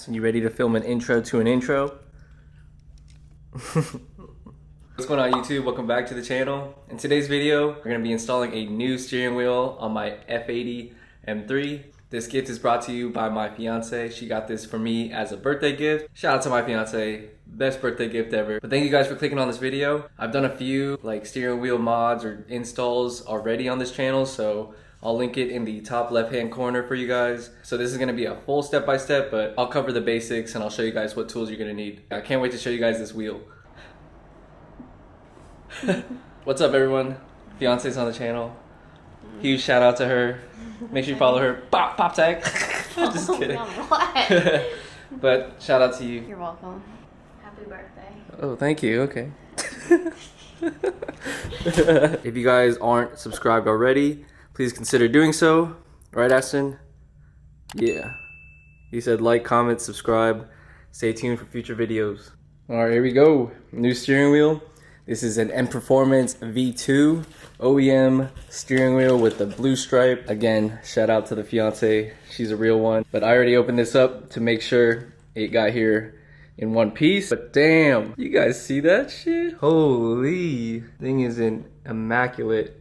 Aston, you ready to film an intro to an intro? What's going on YouTube? Welcome back to the channel. In today's video, we're going to be installing a new steering wheel on my F80 M3. This gift is brought to you by my fiance. She got this for me as a birthday gift. Shout out to my fiance, best birthday gift ever. But thank you guys for clicking on this video. I've done a few like steering wheel mods or installs already on this channel, so I'll link it in the top left-hand corner for you guys. So this is gonna be a full step-by-step, but I'll cover the basics and I'll show you guys what tools you're gonna need. I can't wait to show you guys this wheel. What's up everyone? Fiance's on the channel. Huge shout out to her. Make sure you follow her. Pop tag. Just kidding. What? But shout out to you. You're welcome. Happy birthday. Oh, thank you. Okay. If you guys aren't subscribed already, please consider doing so. Right, Aston? Yeah. He said like, comment, subscribe. Stay tuned for future videos. Alright, here we go. New steering wheel. This is an M Performance V2 OEM steering wheel with the blue stripe. Again, shout out to the fiance. She's a real one. But I already opened this up to make sure it got here in one piece. But damn, you guys see that shit? Holy, thing is in immaculate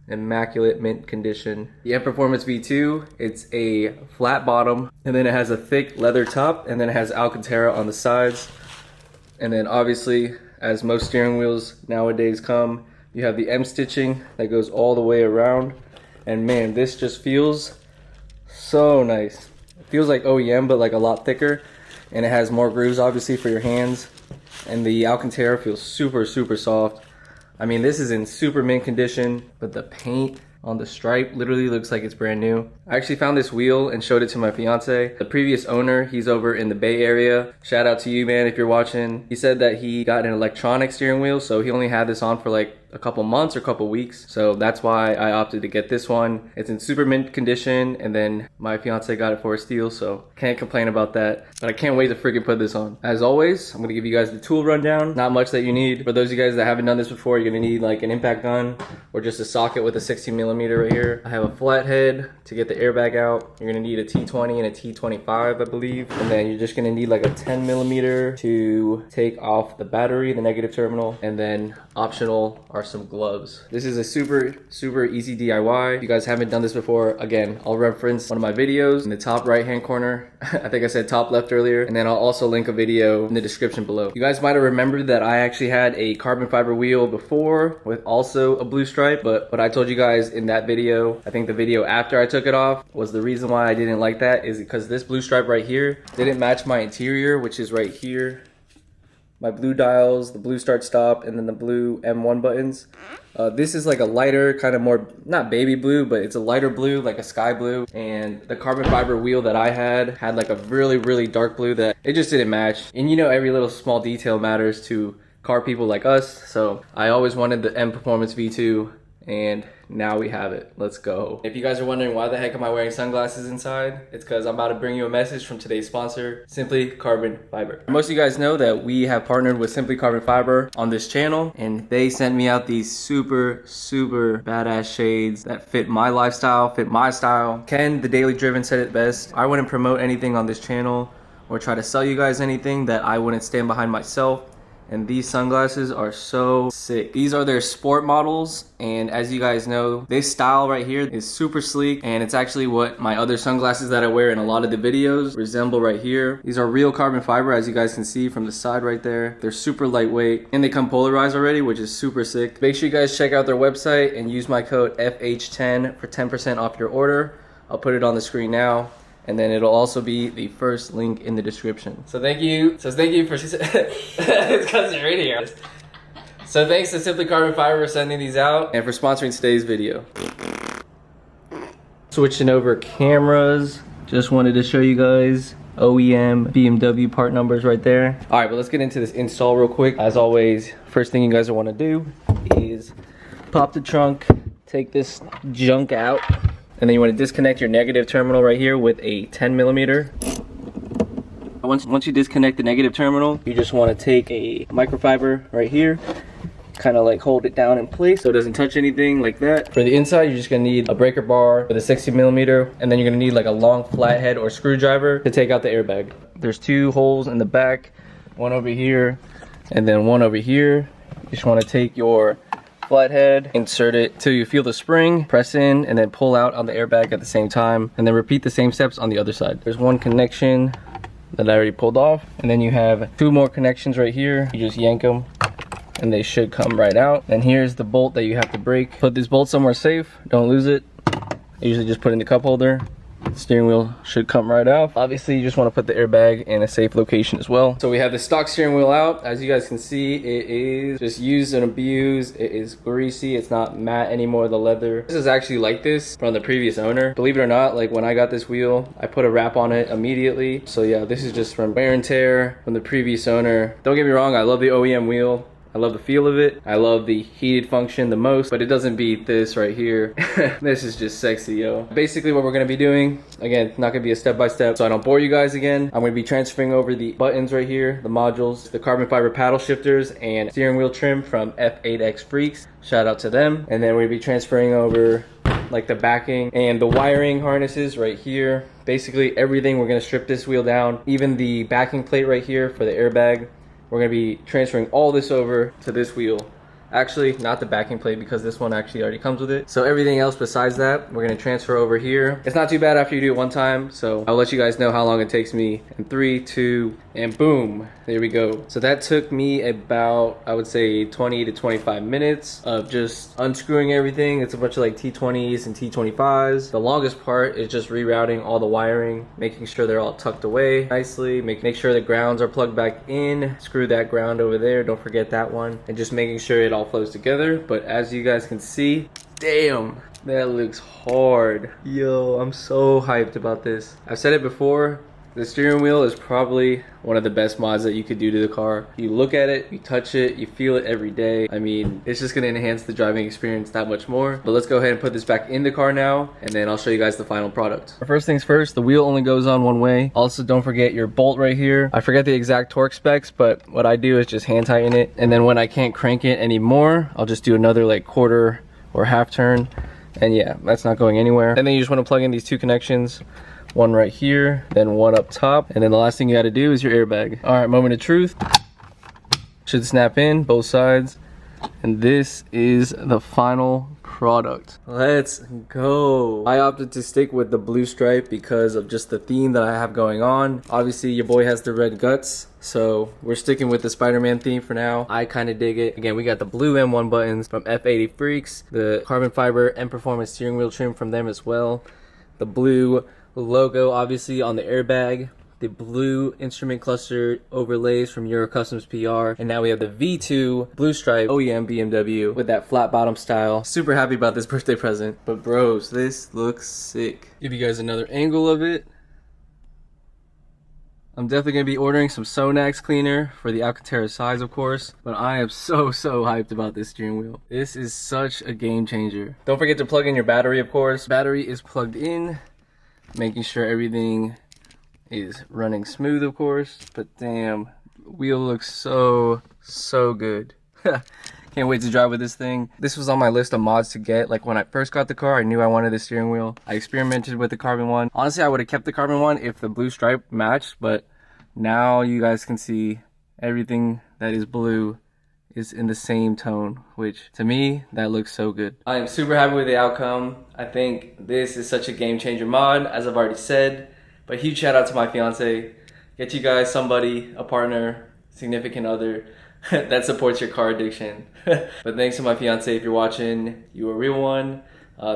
mint condition. The M Performance V2, it's a flat bottom, and then it has a thick leather top, and then it has Alcantara on the sides. And then obviously, as most steering wheels nowadays come, you have the M stitching that goes all the way around. And man, this just feels so nice. It feels like OEM, but like a lot thicker. And it has more grooves obviously for your hands. And the Alcantara feels super soft. I mean, this is in super mint condition, but the paint on the stripe literally looks like it's brand new. I actually found this wheel and showed it to my fiance. The previous owner, he's over in the Bay Area. Shout out to you, man, if you're watching. He said that he got an electronic steering wheel, so he only had this on for like a couple months or a couple weeks. So that's why I opted to get this one. It's in super mint condition, and then my fiance got it for a steal, so can't complain about that. But I can't wait to freaking put this on. As always, I'm gonna give you guys the tool rundown. Not much that you need. For those of you guys that haven't done this before, you're gonna need like an impact gun or just a socket with a 16mm right here. I have a flat head to get the airbag out. You're gonna need a T20 and a T25, I believe. And then you're just gonna need like a 10mm to take off the battery, the negative terminal, and then optional are some gloves. This is a super easy DIY. If you guys haven't done this before, again, I'll reference one of my videos in the top right hand corner. I think I said top left earlier, and then I'll also link a video in the description below. You guys might have remembered that I actually had a carbon fiber wheel before with also a blue stripe, but what I told you guys in that video, I think the video after I took it off, was the reason why I didn't like that is because this blue stripe right here didn't match my interior, which is right here. My blue dials, the blue start stop, and then the blue M1 buttons. This is like a lighter, kind of more, not baby blue, but it's a lighter blue, like a sky blue. And the carbon fiber wheel that I had like a really dark blue that it just didn't match. And you know, every little small detail matters to car people like us. So I always wanted the M Performance V2, and now we have it. Let's go. If you guys are wondering why the heck am I wearing sunglasses inside, it's because I'm about to bring you a message from today's sponsor, Simply Carbon Fiber. Most of you guys know that we have partnered with Simply Carbon Fiber on this channel, and they sent me out these super badass shades that fit my lifestyle, fit my style. Ken, the Daily Driven, said it best. I wouldn't promote anything on this channel or try to sell you guys anything that I wouldn't stand behind myself. And these sunglasses are so sick. These are their sport models, and as you guys know, this style right here is super sleek, and it's actually what my other sunglasses that I wear in a lot of the videos resemble right here. These are real carbon fiber, as you guys can see from the side right there. They're super lightweight, and they come polarized already, which is super sick. Make sure you guys check out their website and use my code FH10 for 10% off your order. I'll put it on the screen now. And then it'll also be the first link in the description. So thank you for, it's because you're in here. So thanks to Simply Carbon Fiber for sending these out and for sponsoring today's video. Switching over cameras. Just wanted to show you guys OEM BMW part numbers right there. All right, but let's get into this install real quick. As always, first thing you guys want to do is pop the trunk, take this junk out. And then you want to disconnect your negative terminal right here with a 10mm. Once you disconnect the negative terminal, you just want to take a microfiber right here, kind of like hold it down in place so it doesn't touch anything like that. For the inside, you're just going to need a breaker bar with a 60mm, and then you're going to need like a long flathead or screwdriver to take out the airbag. There's 2 holes in the back, one over here and then one over here. You just want to take your flathead, insert it till you feel the spring, press in, and then pull out on the airbag at the same time, and then repeat the same steps on the other side. There's one connection that I already pulled off, and then you have 2 more connections right here. You just yank them and they should come right out. And here's the bolt that you have to break. Put this bolt somewhere safe, don't lose it. I usually just put it in the cup holder. The steering wheel should come right off. Obviously, you just want to put the airbag in a safe location as well. So we have the stock steering wheel out. As you guys can see, it is just used and abused. It is greasy. It's not matte anymore, the leather. This is actually like this from the previous owner. Believe it or not, like when I got this wheel, I put a wrap on it immediately. So yeah, this is just from wear and tear from the previous owner. Don't get me wrong, I love the OEM wheel. I love the feel of it. I love the heated function the most, but it doesn't beat this right here. This is just sexy, yo. Basically what we're gonna be doing, again, not gonna be a step-by-step, so I don't bore you guys again. I'm gonna be transferring over the buttons right here, the modules, the carbon fiber paddle shifters, and steering wheel trim from F80 Freaks. Shout out to them. And then we're gonna be transferring over like the backing and the wiring harnesses right here. Basically everything, we're gonna strip this wheel down. Even the backing plate right here for the airbag. We're gonna be transferring all this over to this wheel. Actually, not the backing plate because this one actually already comes with it. So everything else besides that, we're gonna transfer over here. It's not too bad after you do it one time. So I'll let you guys know how long it takes me in 3, 2, and boom, there we go. So that took me about, I would say 20 to 25 minutes of just unscrewing everything. It's a bunch of like T20s and T25s. The longest part is just rerouting all the wiring, making sure they're all tucked away nicely, make sure the grounds are plugged back in, screw that ground over there, don't forget that one, and just making sure it all flows together. But as you guys can see, damn, that looks hard. Yo, I'm so hyped about this. I've said it before, the steering wheel is probably one of the best mods that you could do to the car. You look at it, you touch it, you feel it every day. I mean, it's just gonna enhance the driving experience that much more. But let's go ahead and put this back in the car now, and then I'll show you guys the final product. First things first, the wheel only goes on one way. Also, don't forget your bolt right here. I forget the exact torque specs, but what I do is just hand tighten it. And then when I can't crank it anymore, I'll just do another like quarter or half turn. And yeah, that's not going anywhere. And then you just wanna plug in these 2 connections. One right here, then one up top, and then the last thing you gotta do is your airbag. All right, moment of truth. Should snap in both sides, and this is the final product. Let's go. I opted to stick with the blue stripe because of just the theme that I have going on. Obviously, your boy has the red guts, so we're sticking with the Spider-Man theme for now. I kind of dig it. Again, we got the blue M1 buttons from F80 Freaks, the carbon fiber and performance steering wheel trim from them as well, the blue logo obviously on the airbag, the blue instrument cluster overlays from Euro Customs PR, and now we have the V2 blue stripe OEM BMW with that flat bottom style. Super happy about this birthday present. But bros, this looks sick. Give you guys another angle of it. I'm definitely gonna be ordering some Sonax cleaner for the Alcantara size, of course, but I am so hyped about this steering wheel. This is such a game changer. Don't forget to plug in your battery, of course. Battery is plugged in, making sure everything is running smooth, of course. But damn, wheel looks so good. Can't wait to drive with this thing. This was on my list of mods to get. Like when I first got the car, I knew I wanted the steering wheel. I experimented with the carbon one. Honestly, I would have kept the carbon one if the blue stripe matched, but now you guys can see everything that is blue is in the same tone, which to me, that looks so good. I am super happy with the outcome. I think this is such a game changer mod, as I've already said. But huge shout out to my fiance. Get you guys somebody, a partner, significant other that supports your car addiction. But thanks to my fiance, if you're watching, you a real one.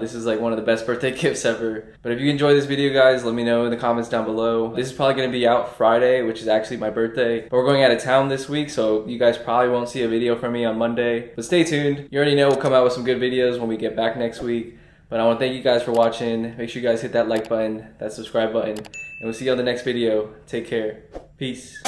This is like one of the best birthday gifts ever. But if you enjoyed this video, guys, let me know in the comments down below. This is probably going to be out Friday, which is actually my birthday. But we're going out of town this week, so you guys probably won't see a video from me on Monday. But stay tuned. You already know we'll come out with some good videos when we get back next week. But I want to thank you guys for watching. Make sure you guys hit that like button, that subscribe button. And we'll see you on the next video. Take care. Peace.